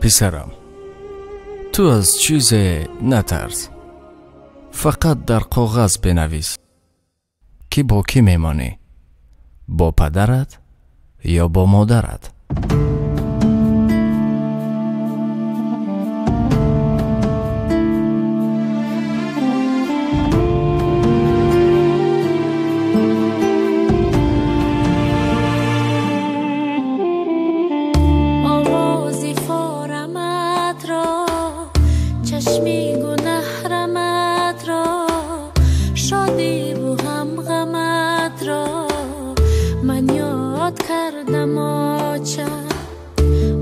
پسرم، تو از چیز نترس، فقط در کاغذ بنویس که با کی میمانی، با پدرت یا با مادرت. چشمی گنهرمت را، شادی و هم غمت را من یاد کردم. آچه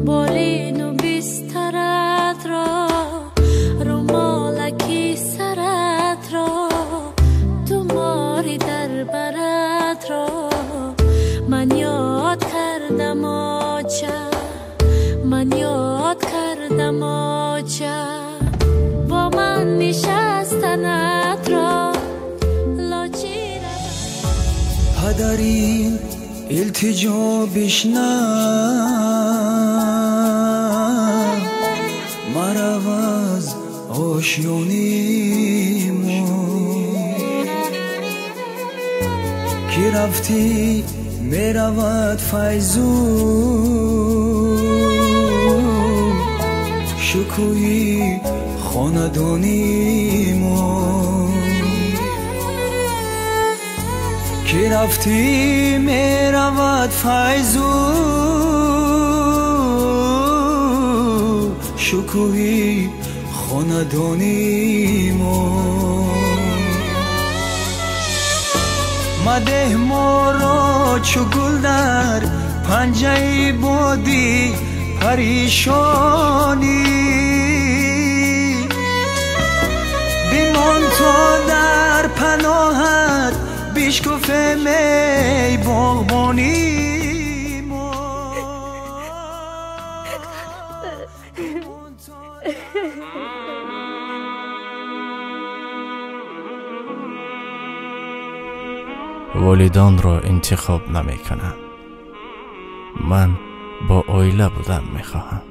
بالین و بسترت را، رومالکی سرت را، تو ماری در برت را من یاد کردم. آچه من یاد کردم. آچه با من نشستنت را لاچی پدرین التجا بشنو، مرو از آشیانی ما کی رفتی میرود فیضو شکوی خاندانی ما کی رفتی میرود فیضو شکوی خاندانی ما مده ما را چو گل در پنجه بادی پریشانی بیمان تا در پناهت بیشکفه می باغبانی والدان را انتخاب نمی کنم. من با عائله بودن می خواهم.